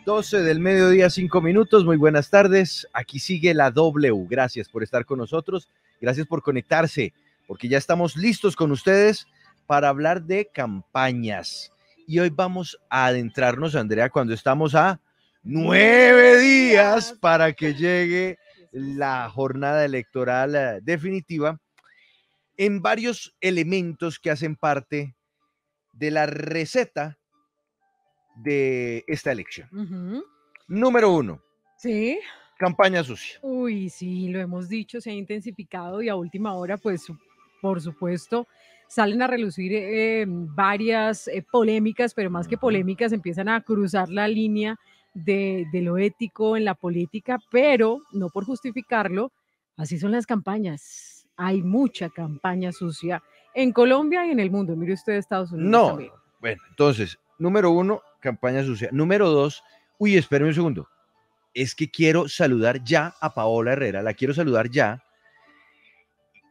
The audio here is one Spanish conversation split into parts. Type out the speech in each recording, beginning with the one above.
12 del mediodía, 5 minutos. Muy buenas tardes. Aquí sigue la W. Gracias por estar con nosotros. Gracias por conectarse, porque ya estamos listos con ustedes para hablar de campañas. Y hoy vamos a adentrarnos, Andrea, cuando estamos a 9 días para que llegue la jornada electoral definitiva, en varios elementos que hacen parte de la receta de esta elección. Número 1. Sí. Campaña sucia. Uy, sí, lo hemos dicho, se ha intensificado y a última hora, pues, por supuesto, salen a relucir varias polémicas, pero más que polémicas, empiezan a cruzar la línea de lo ético en la política, pero no por justificarlo, así son las campañas. Hay mucha campaña sucia en Colombia y en el mundo. Mire usted Estados Unidos también. Bueno, entonces, número 1, campaña sucia. Número 2, espérame un segundo. Es que quiero saludar ya a Paola Herrera, la quiero saludar ya.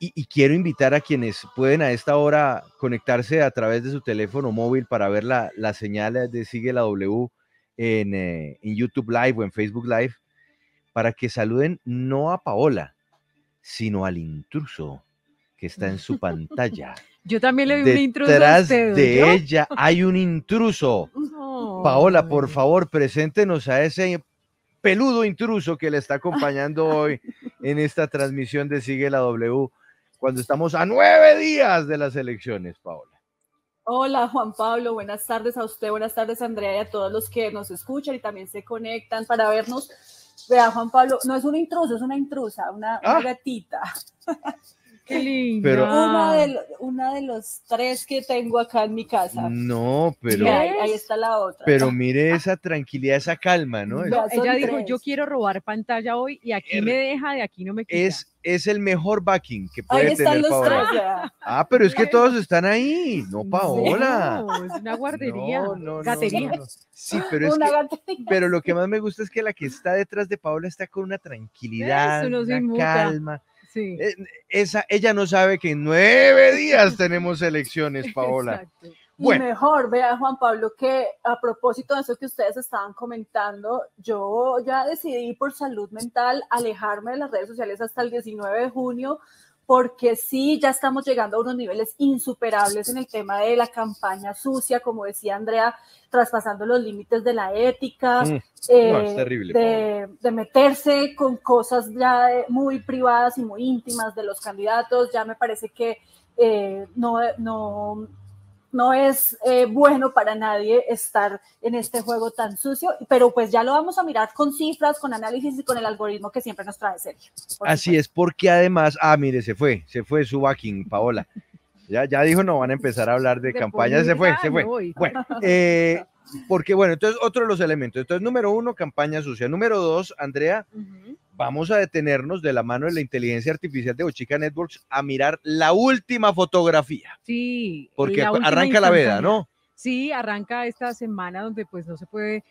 Y quiero invitar a quienes pueden a esta hora conectarse a través de su teléfono móvil para ver la señal de Sigue la W en YouTube Live o en Facebook Live, para que saluden no a Paola, sino al intruso que está en su pantalla. Yo también le vi un intruso a usted, de ella hay un intruso. Paola, por favor, preséntenos a ese peludo intruso que le está acompañando hoy en esta transmisión de Sigue la W, cuando estamos a 9 días de las elecciones, Paola. Hola, Juan Pablo, buenas tardes a usted, buenas tardes, Andrea, y a todos los que nos escuchan y también se conectan para vernos. Vea, Juan Pablo, no es un intruso, es una intrusa, una gatita. Qué linda. Pero, una de los 3 que tengo acá en mi casa. No, pero... Ahí está la otra. Pero mire esa tranquilidad, esa calma, ¿no? Ella dijo, yo quiero robar pantalla hoy y aquí me deja, de aquí no me quita. Es el mejor backing que puede ahí están tener los Paola. 3 ya. Pero es que todos están ahí, no, Paola. No, es una guardería, No, gatería. no. Sí, pero es pero lo que más me gusta es que la que está detrás de Paola está con una tranquilidad, una calma. Sí. Ella no sabe que en 9 días tenemos elecciones, Paola. Exacto. Bueno. Y mejor, vea, Juan Pablo, que a propósito de eso que ustedes estaban comentando, yo ya decidí por salud mental alejarme de las redes sociales hasta el 19 de junio, porque sí, ya estamos llegando a unos niveles insuperables en el tema de la campaña sucia, como decía Andrea, traspasando los límites de la ética, es terrible, de meterse con cosas ya muy privadas y muy íntimas de los candidatos. Ya me parece que no es bueno para nadie estar en este juego tan sucio, pero pues ya lo vamos a mirar con cifras, con análisis y con el algoritmo que siempre nos trae Sergio. Así es, porque además, mire, se fue su backing, Paola. Ya dijo, no van a empezar a hablar de campaña, se fue. Bueno, porque bueno, entonces otro de los elementos. Entonces, número 1, campaña sucia. Número 2, Andrea, vamos a detenernos de la mano de la inteligencia artificial de Bochica Networks a mirar la última fotografía. Sí. Porque arranca la veda, ¿no? Sí, arranca esta semana donde pues no se puede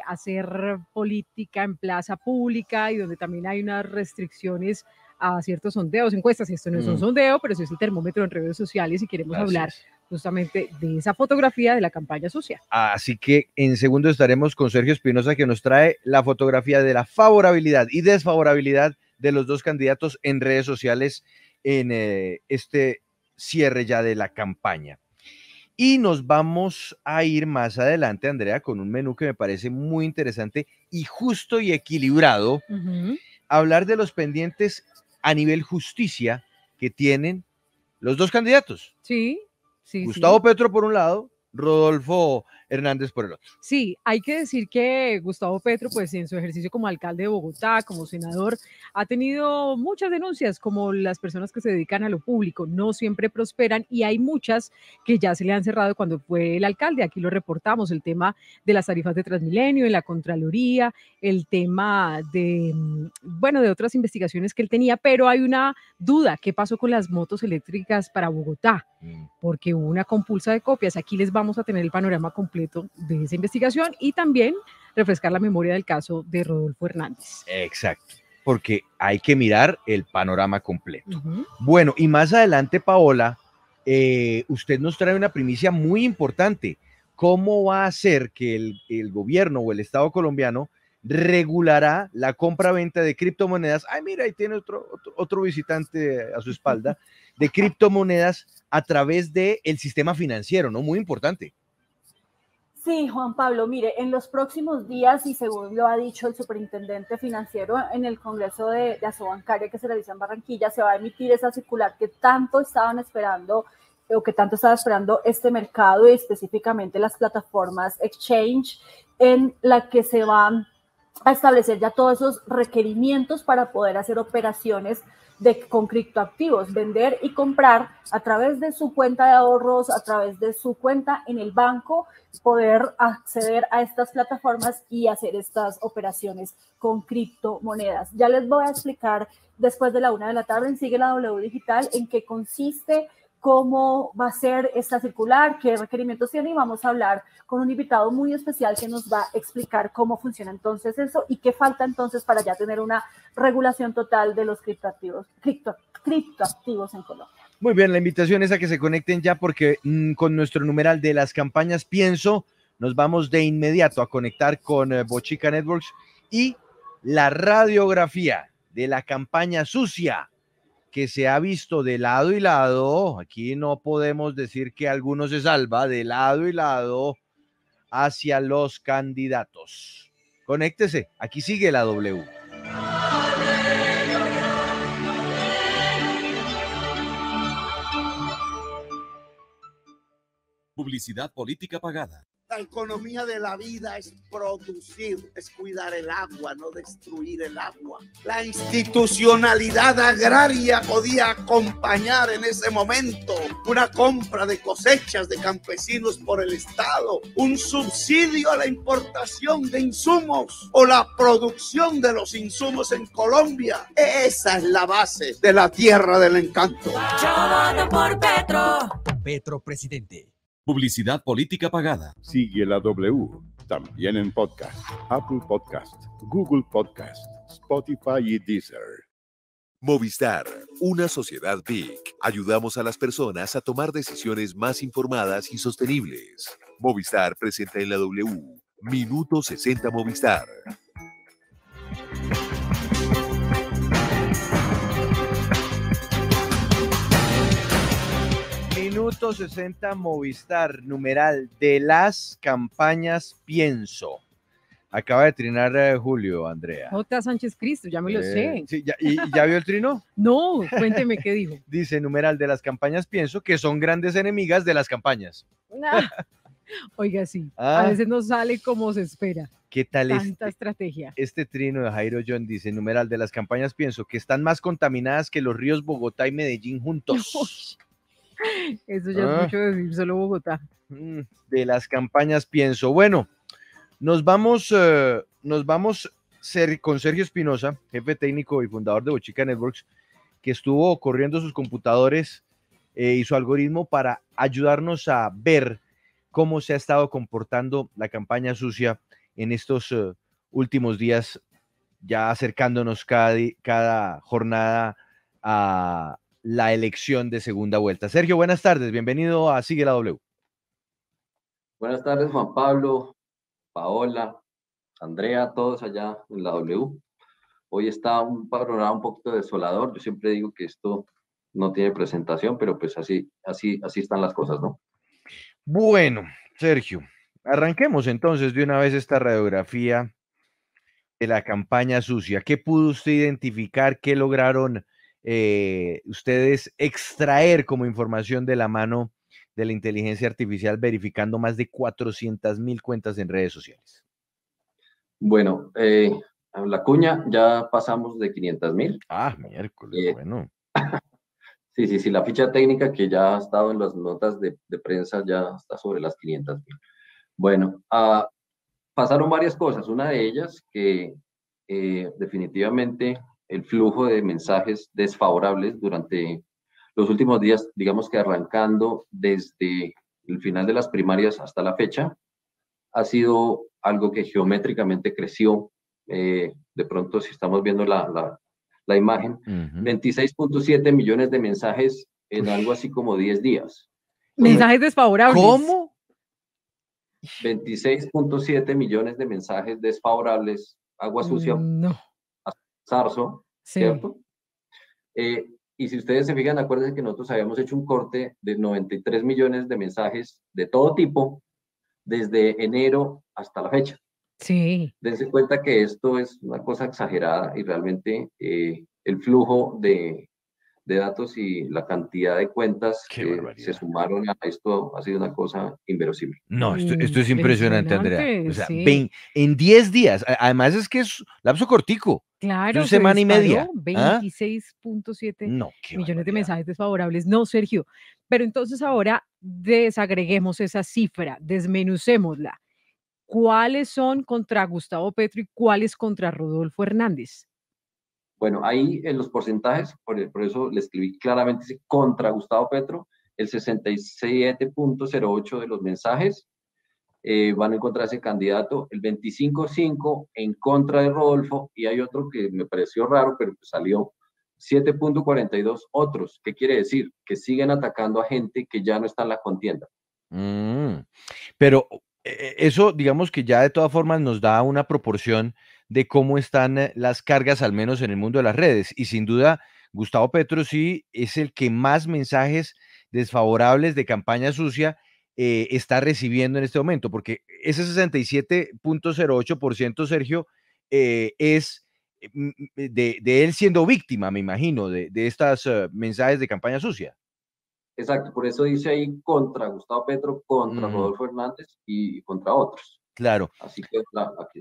hacer política en plaza pública y donde también hay unas restricciones a ciertos sondeos, encuestas. Esto no es un sondeo, pero sí es el termómetro en redes sociales y queremos hablar justamente de esa fotografía de la campaña sucia. Así que en segundos estaremos con Sergio Espinosa, que nos trae la fotografía de la favorabilidad y desfavorabilidad de los dos candidatos en redes sociales en este cierre ya de la campaña. Y nos vamos a ir más adelante, Andrea, con un menú que me parece muy interesante y justo y equilibrado, hablar de los pendientes a nivel justicia que tienen los dos candidatos. Sí. Gustavo Petro por un lado, Rodolfo Hernández por el otro. Sí, hay que decir que Gustavo Petro, pues en su ejercicio como alcalde de Bogotá, como senador, ha tenido muchas denuncias, como las personas que se dedican a lo público, no siempre prosperan y hay muchas que ya se le han cerrado cuando fue el alcalde. Aquí lo reportamos, el tema de las tarifas de Transmilenio, en la Contraloría, el tema de, bueno, de otras investigaciones que él tenía, pero hay una duda, ¿qué pasó con las motos eléctricas para Bogotá? Porque hubo una compulsa de copias. Aquí les vamos a tener el panorama completo de esa investigación y también refrescar la memoria del caso de Rodolfo Hernández. Exacto, porque hay que mirar el panorama completo. Bueno, y más adelante, Paola, usted nos trae una primicia muy importante. ¿cómo va a ser que el gobierno o el Estado colombiano regulará la compra-venta de criptomonedas? Ay, mira, ahí tiene otro visitante a su espalda, de criptomonedas a través del sistema financiero, ¿no? Muy importante. Sí, Juan Pablo, mire, en los próximos días, y según lo ha dicho el superintendente financiero en el Congreso de Asobancaria que se realiza en Barranquilla, se va a emitir esa circular que tanto estaban esperando o que tanto estaba esperando este mercado y específicamente las plataformas exchange, en la que se van a establecer ya todos esos requerimientos para poder hacer operaciones con criptoactivos, vender y comprar a través de su cuenta de ahorros, a través de su cuenta en el banco, poder acceder a estas plataformas y hacer estas operaciones con criptomonedas. Ya les voy a explicar después de la 1 de la tarde en Sigue la W Digital en qué consiste, cómo va a ser esta circular, qué requerimientos tiene, y vamos a hablar con un invitado muy especial que nos va a explicar cómo funciona entonces eso y qué falta entonces para ya tener una regulación total de los criptoactivos en Colombia. Muy bien, la invitación es a que se conecten ya porque con nuestro numeral de las campañas Pienso, nos vamos de inmediato a conectar con Bochica Networks y la radiografía de la campaña sucia que se ha visto de lado y lado. Aquí no podemos decir que alguno se salva, de lado y lado hacia los candidatos. Conéctese, aquí sigue la W. Publicidad política pagada. La economía de la vida es producir, es cuidar el agua, no destruir el agua. La institucionalidad agraria podía acompañar en ese momento una compra de cosechas de campesinos por el Estado, un subsidio a la importación de insumos o la producción de los insumos en Colombia. Esa es la base de la tierra del encanto. Yo voto por Petro. Petro presidente. Publicidad política pagada. Sigue la W, también en podcast, Apple Podcast, Google Podcast, Spotify y Deezer. Movistar, una sociedad BIC. Ayudamos a las personas a tomar decisiones más informadas y sostenibles. Movistar presenta en la W, Minuto 60 Movistar. Minuto 60 Movistar, numeral de las campañas Pienso. Acaba de trinar Julio, Andrea. J. Sánchez Cristo, ya me lo sé. Sí, ¿y ya vio el trino? No, cuénteme qué dijo. Dice, numeral de las campañas Pienso, que son grandes enemigas de las campañas. Oiga, sí, a veces no sale como se espera. ¿Qué tal tanta estrategia? Este trino de Jairo John dice, numeral de las campañas Pienso, que están más contaminadas que los ríos Bogotá y Medellín juntos. Eso ya es mucho decir, solo Bogotá. De las campañas Pienso. Bueno, nos vamos con Sergio Espinosa, jefe técnico y fundador de Bochica Networks, que estuvo corriendo sus computadores y su algoritmo para ayudarnos a ver cómo se ha estado comportando la campaña sucia en estos últimos días, ya acercándonos cada jornada a la elección de segunda vuelta. Sergio, buenas tardes, bienvenido a Sigue la W. Buenas tardes, Juan Pablo, Paola, Andrea, todos allá en la W. Hoy está un panorama un poquito desolador. Yo siempre digo que esto no tiene presentación, pero pues así están las cosas, ¿no? Bueno, Sergio, arranquemos entonces de una vez esta radiografía de la campaña sucia. ¿Qué pudo usted identificar? ¿Qué lograron ustedes extraer como información de la mano de la inteligencia artificial verificando más de 400,000 cuentas en redes sociales? Bueno, a la cuña ya pasamos de 500,000. Ah, miércoles, bueno. Sí, la ficha técnica que ya ha estado en las notas de prensa ya está sobre las 500,000. Bueno, pasaron varias cosas. Una de ellas que definitivamente el flujo de mensajes desfavorables durante los últimos días, digamos que arrancando desde el final de las primarias hasta la fecha, ha sido algo que geométricamente creció. De pronto, si estamos viendo la imagen, 26.7 millones de mensajes en algo así como 10 días. ¿Mensajes desfavorables? ¿Cómo? 26.7 millones de mensajes desfavorables, agua sucia, No, zarzo, sí, ¿cierto? Y si ustedes se fijan, acuérdense que nosotros habíamos hecho un corte de 93 millones de mensajes de todo tipo desde enero hasta la fecha. sí. Dense cuenta que esto es una cosa exagerada y realmente el flujo de datos y la cantidad de cuentas Qué que se barbaridad. sumaron a esto ha sido una cosa inverosímil. No, esto es impresionante, Andrea. Impresionante, O sea, sí. en 10 días, además es que es lapso cortico, Claro, es se semana y disparó media. ¿Ah? 26.7 No, qué millones de barbaridad. mensajes desfavorables. No, Sergio. Pero entonces ahora desagreguemos esa cifra, desmenucémosla. ¿Cuáles son contra Gustavo Petro y cuáles contra Rodolfo Hernández? Bueno, ahí en los porcentajes, por eso le escribí claramente dice, contra Gustavo Petro, el 67.08 de los mensajes van en contra de ese candidato, el 25.5 en contra de Rodolfo, y hay otro que me pareció raro, pero pues salió 7.42 otros. ¿Qué quiere decir? Que siguen atacando a gente que ya no está en la contienda. Pero eso, digamos que ya de todas formas nos da una proporción de cómo están las cargas, al menos en el mundo de las redes. Y sin duda, Gustavo Petro sí es el que más mensajes desfavorables de campaña sucia está recibiendo en este momento, porque ese 67.08%, Sergio, es de él siendo víctima, me imagino, de estos mensajes de campaña sucia. Exacto, por eso dice ahí contra Gustavo Petro, contra Rodolfo Hernández y contra otros. Claro. Así quedó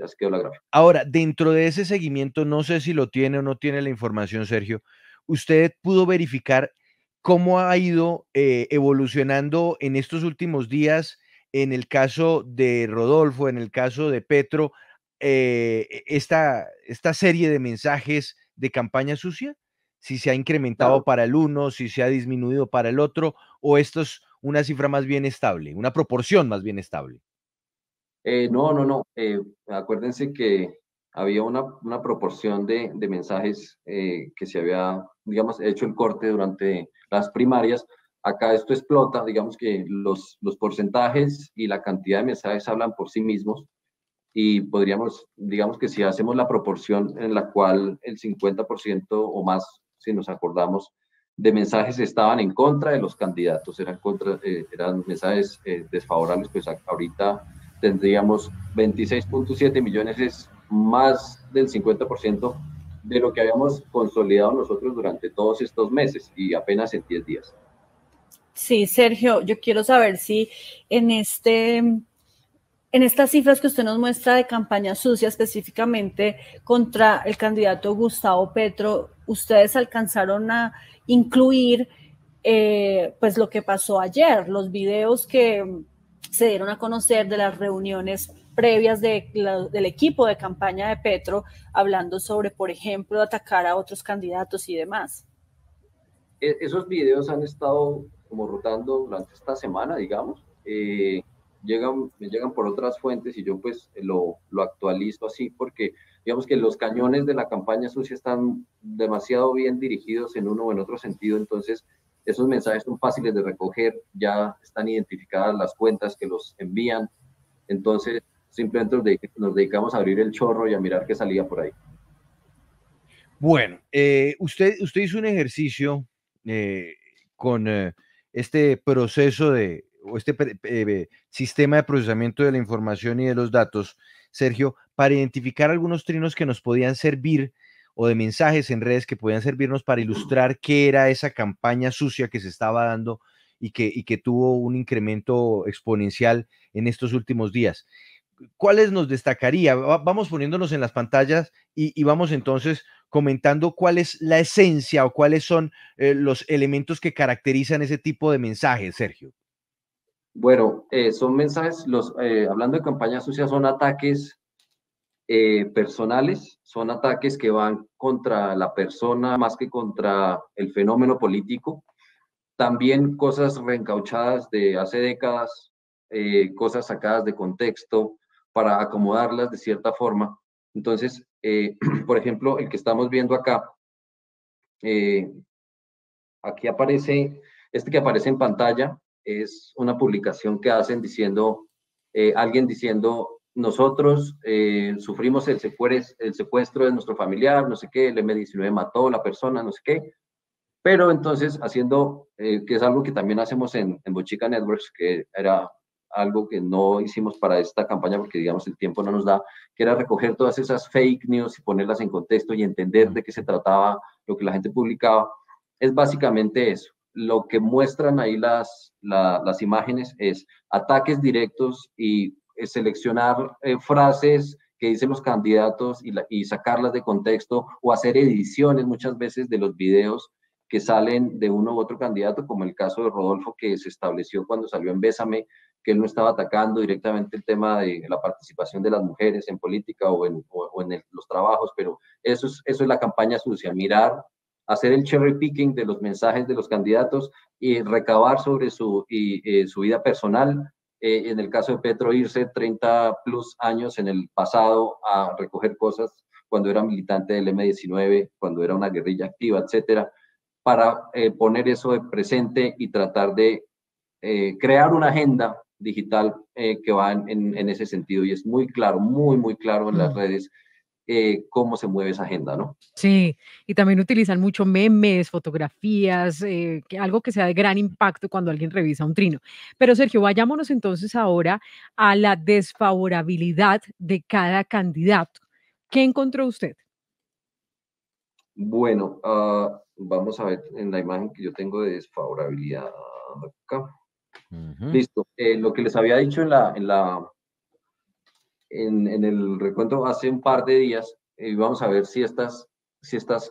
así quedó la gráfica. Ahora, dentro de ese seguimiento, no sé si lo tiene o no tiene la información, Sergio, ¿usted pudo verificar cómo ha ido evolucionando en estos últimos días en el caso de Rodolfo, en el caso de Petro, esta serie de mensajes de campaña sucia? Si se ha incrementado Claro. para el uno, si se ha disminuido para el otro, o esto es una cifra más bien estable, una proporción más bien estable. No. Acuérdense que había una proporción de mensajes que se había, digamos, hecho el corte durante las primarias. Acá esto explota, digamos que los porcentajes y la cantidad de mensajes hablan por sí mismos y podríamos, digamos que si hacemos la proporción en la cual el 50% o más, si nos acordamos, de mensajes estaban en contra de los candidatos, eran mensajes desfavorables, pues ahorita tendríamos 26.7 millones, es más del 50% de lo que habíamos consolidado nosotros durante todos estos meses y apenas en 10 días. Sí, Sergio, yo quiero saber si en estas cifras que usted nos muestra de campaña sucia específicamente contra el candidato Gustavo Petro, ustedes alcanzaron a incluir pues lo que pasó ayer, los videos que se dieron a conocer de las reuniones previas del equipo de campaña de Petro, hablando sobre, por ejemplo, atacar a otros candidatos y demás. Esos videos han estado como rotando durante esta semana, digamos. Me llegan por otras fuentes y yo pues lo actualizo así porque digamos que los cañones de la campaña sucia están demasiado bien dirigidos en uno o en otro sentido, entonces esos mensajes son fáciles de recoger, ya están identificadas las cuentas que los envían, entonces simplemente nos dedicamos a abrir el chorro y a mirar qué salía por ahí. Bueno, usted hizo un ejercicio con este proceso o este sistema de procesamiento de la información y de los datos, Sergio, para identificar algunos trinos que nos podían servir o de mensajes en redes que podían servirnos para ilustrar qué era esa campaña sucia que se estaba dando y que tuvo un incremento exponencial en estos últimos días. ¿Cuáles nos destacaría? Vamos poniéndonos en las pantallas y vamos entonces comentando cuál es la esencia o cuáles son los elementos que caracterizan ese tipo de mensajes, Sergio. Bueno, son mensajes, hablando de campañas sucias, son ataques personales, son ataques que van contra la persona más que contra el fenómeno político. También cosas reencauchadas de hace décadas, cosas sacadas de contexto para acomodarlas de cierta forma. Entonces, por ejemplo, el que estamos viendo acá, aquí aparece, este que aparece en pantalla es una publicación que hacen diciendo alguien diciendo, nosotros sufrimos el secuestro de nuestro familiar, no sé qué, el M-19 mató a la persona, no sé qué, pero entonces haciendo, que es algo que también hacemos en Bochica Networks, que era algo que no hicimos para esta campaña porque, digamos, el tiempo no nos da, que era recoger todas esas fake news y ponerlas en contexto y entender de qué se trataba lo que la gente publicaba, es básicamente eso. Lo que muestran ahí las imágenes es ataques directos y seleccionar frases que dicen los candidatos y sacarlas de contexto o hacer ediciones muchas veces de los videos que salen de uno u otro candidato, como el caso de Rodolfo, que se estableció cuando salió en Bésame, que él no estaba atacando directamente el tema de la participación de las mujeres en política o en los trabajos, pero eso es la campaña sucia, mirar, hacer el cherry picking de los mensajes de los candidatos y recabar sobre su vida personal. En el caso de Petro, irse 30 plus años en el pasado a recoger cosas cuando era militante del M-19, cuando era una guerrilla activa, etcétera, para poner eso de presente y tratar de crear una agenda digital que va en ese sentido. Y es muy claro, muy claro en las redes cómo se mueve esa agenda, ¿no? Sí, y también utilizan mucho memes, fotografías, algo que sea de gran impacto cuando alguien revisa un trino. Pero Sergio, vayámonos entonces ahora a la desfavorabilidad de cada candidato. ¿Qué encontró usted? Bueno, vamos a ver en la imagen que yo tengo de desfavorabilidad acá. Listo. Lo que les había dicho en el recuento hace un par de días, vamos a ver si estas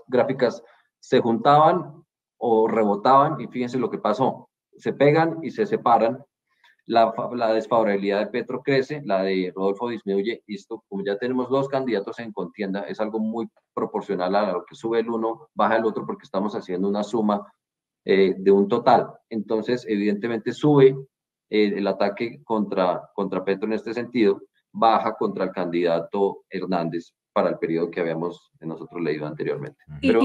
gráficas se juntaban o rebotaban, y fíjense lo que pasó. Se pegan y se separan. La desfavorabilidad de Petro crece, la de Rodolfo disminuye, y esto, como ya tenemos dos candidatos en contienda, es algo muy proporcional a lo que sube el uno, baja el otro, porque estamos haciendo una suma de un total. Entonces, evidentemente sube el ataque contra Petro en este sentido, baja contra el candidato Hernández para el periodo que habíamos nosotros leído anteriormente. Pero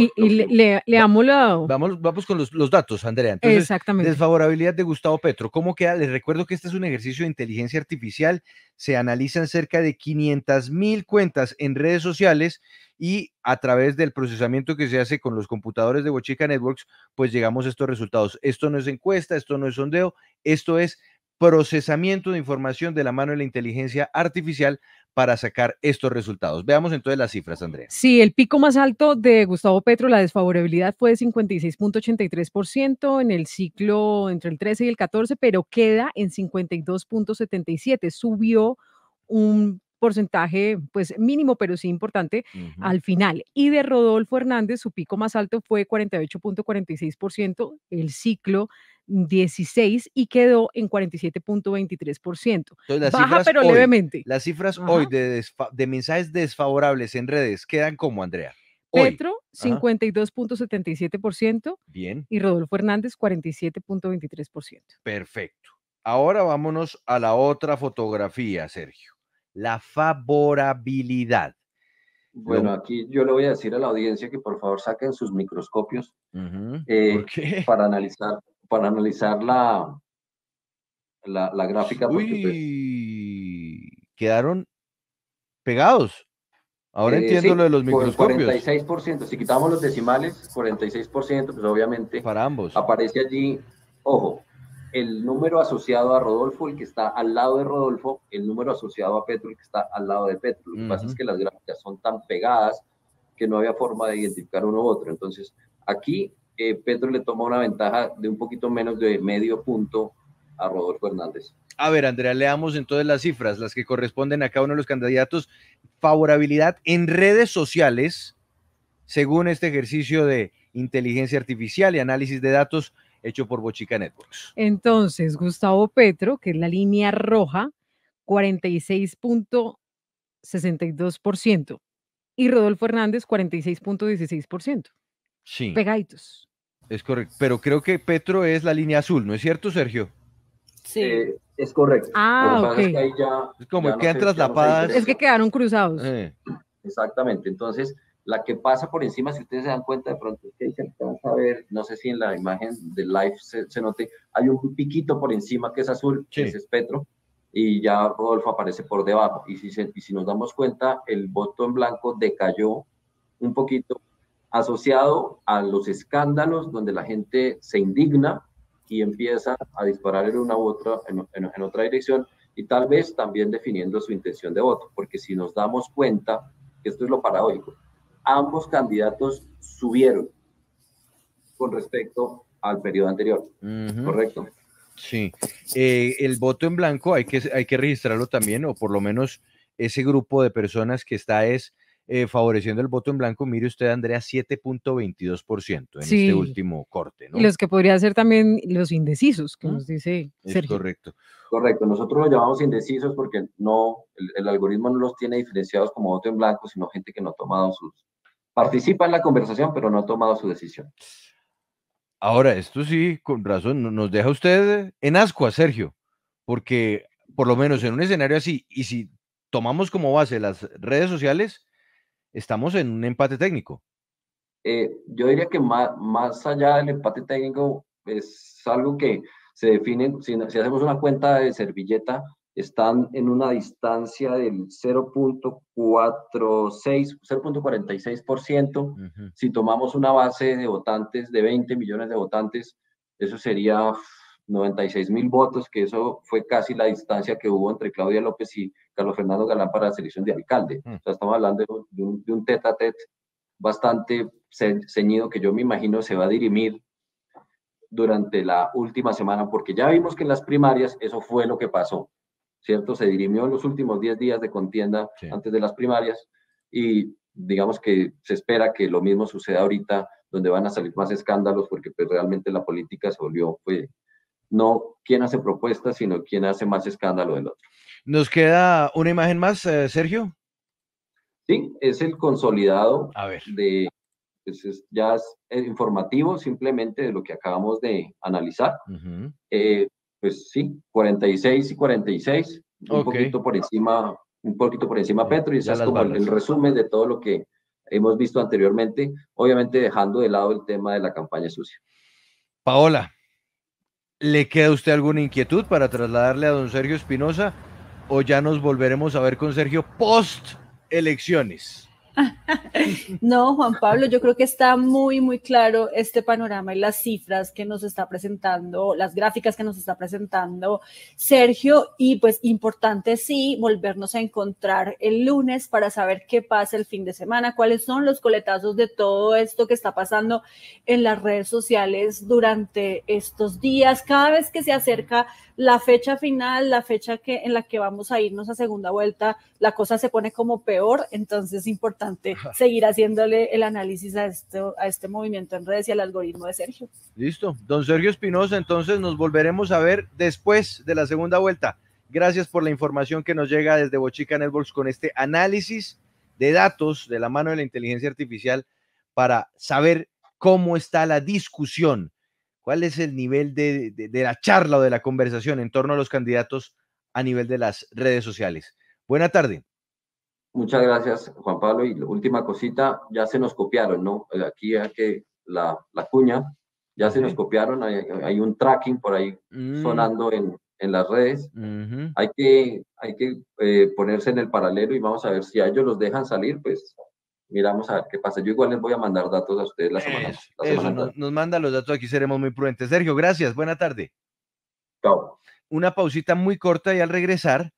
Vamos con los datos, Andrea. Entonces, exactamente. Desfavorabilidad de Gustavo Petro. ¿Cómo queda? Les recuerdo que este es un ejercicio de inteligencia artificial. Se analizan cerca de 500,000 cuentas en redes sociales y a través del procesamiento que se hace con los computadores de Bochica Networks, pues llegamos a estos resultados. Esto no es encuesta, esto no es sondeo, esto es procesamiento de información de la mano de la inteligencia artificial para sacar estos resultados. Veamos entonces las cifras, Andrea. Sí, el pico más alto de Gustavo Petro, la desfavorabilidad fue de 56.83% en el ciclo entre el 13 y el 14, pero queda en 52.77%. Subió un porcentaje pues mínimo, pero sí importante al final. Y de Rodolfo Hernández, su pico más alto fue 48.46%, el ciclo 16, y quedó en 47.23%. Baja, pero hoy, levemente. Las cifras hoy de mensajes desfavorables en redes quedan como, Andrea. Petro, 52.77%. Bien. Y Rodolfo Hernández, 47.23%. Perfecto. Ahora vámonos a la otra fotografía, Sergio. La favorabilidad. Bueno, aquí yo le voy a decir a la audiencia que por favor saquen sus microscopios ¿Por qué? para analizar la gráfica. Uy, quedaron pegados. Ahora entiendo sí, lo de los microscopios. 46%, si quitamos los decimales, 46%, pues obviamente para ambos aparece allí, ojo, el número asociado a Rodolfo, el que está al lado de Rodolfo, el número asociado a Petro, el que está al lado de Petro. Lo que pasa es que las gráficas son tan pegadas que no había forma de identificar uno u otro. Entonces, aquí Petro le toma una ventaja de un poquito menos de medio punto a Rodolfo Hernández. A ver, Andrea, leamos entonces las cifras, las que corresponden a cada uno de los candidatos. Favorabilidad en redes sociales, según este ejercicio de inteligencia artificial y análisis de datos hecho por Bochica Networks. Entonces, Gustavo Petro, que es la línea roja, 46.62%. Y Rodolfo Hernández, 46.16%. Sí. Pegaditos. Es correcto. Pero creo que Petro es la línea azul, ¿no es cierto, Sergio? Sí. Es correcto. Ah, ok. Es que ahí es como quedan traslapadas. Es que quedaron cruzados. Exactamente. Entonces, la que pasa por encima, si ustedes se dan cuenta, de pronto es que se alcanza a ver, no sé si en la imagen del live se note, hay un piquito por encima que es azul, que ese es Petro, y ya Rodolfo aparece por debajo. Y si nos damos cuenta, el voto en blanco decayó un poquito, asociado a los escándalos donde la gente se indigna y empieza a disparar en una u otra, en otra dirección, y tal vez también definiendo su intención de voto, porque si nos damos cuenta, esto es lo paradójico, ambos candidatos subieron con respecto al periodo anterior, ¿correcto? Sí, el voto en blanco hay que registrarlo también, o por lo menos ese grupo de personas que está favoreciendo el voto en blanco. Mire usted, Andrea, 7.22% en este último corte, ¿no? Y los que podría ser también los indecisos, que nos dice Sergio. Es correcto. Correcto, nosotros los llamamos indecisos porque no, el algoritmo no los tiene diferenciados como voto en blanco, sino gente que no ha tomado participa en la conversación, pero no ha tomado su decisión. Ahora, esto sí, con razón, nos deja usted en ascua, Sergio, porque por lo menos en un escenario así, y si tomamos como base las redes sociales, estamos en un empate técnico. Yo diría que más allá del empate técnico es algo que se define, si hacemos una cuenta de servilleta, están en una distancia del 0.46%. Si tomamos una base de votantes de 20 millones de votantes, eso sería 96.000 votos, que eso fue casi la distancia que hubo entre Claudia López y Carlos Fernando Galán para la selección de alcalde. O sea, estamos hablando de un tete a tete bastante ceñido, que yo me imagino se va a dirimir durante la última semana, porque ya vimos que en las primarias eso fue lo que pasó, ¿cierto? Se dirimió en los últimos 10 días de contienda antes de las primarias, y digamos que se espera que lo mismo suceda ahorita, donde van a salir más escándalos, porque pues realmente la política se volvió, no quién hace propuestas, sino quién hace más escándalo del otro. ¿Nos queda una imagen más, Sergio? Sí, es el consolidado de, pues ya es informativo simplemente de lo que acabamos de analizar. Pues sí, 46 y 46, un poquito por encima Petro, y ese es como el resumen de todo lo que hemos visto anteriormente, obviamente dejando de lado el tema de la campaña sucia. Paola, ¿le queda a usted alguna inquietud para trasladarle a don Sergio Espinosa, o ya nos volveremos a ver con Sergio post elecciones? No, Juan Pablo, yo creo que está muy, muy claro este panorama y las cifras que nos está presentando, las gráficas que nos está presentando Sergio, y pues importante sí volvernos a encontrar el lunes para saber qué pasa el fin de semana, cuáles son los coletazos de todo esto que está pasando en las redes sociales durante estos días. Cada vez que se acerca la fecha final, la fecha en la que vamos a irnos a segunda vuelta, la cosa se pone como peor, entonces es importante seguir haciéndole el análisis a este movimiento en redes y al algoritmo de Sergio. Listo, don Sergio Espinosa, entonces nos volveremos a ver después de la segunda vuelta. Gracias por la información que nos llega desde Bochica Networks con este análisis de datos de la mano de la inteligencia artificial para saber cómo está la discusión, cuál es el nivel de la charla o de la conversación en torno a los candidatos a nivel de las redes sociales. Buena tarde. Muchas gracias, Juan Pablo. Y la última cosita, ya se nos copiaron, ¿no? Aquí que la cuña, ya se nos copiaron, hay un tracking por ahí sonando en las redes. Hay que ponerse en el paralelo y vamos a ver si a ellos los dejan salir, pues miramos a ver qué pasa. Yo igual les voy a mandar datos a ustedes la semana. Nos manda los datos, aquí seremos muy prudentes. Sergio, gracias, buena tarde. Chao. Una pausita muy corta y al regresar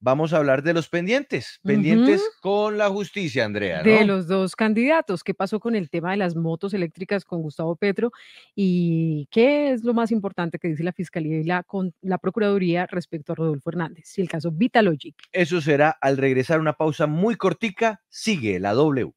vamos a hablar de los pendientes con la justicia, Andrea, ¿no? De los dos candidatos, ¿qué pasó con el tema de las motos eléctricas con Gustavo Petro? ¿Y qué es lo más importante que dice la Fiscalía y la Procuraduría respecto a Rodolfo Hernández y el caso Vitalogic? Eso será al regresar, una pausa muy cortica. Sigue la W.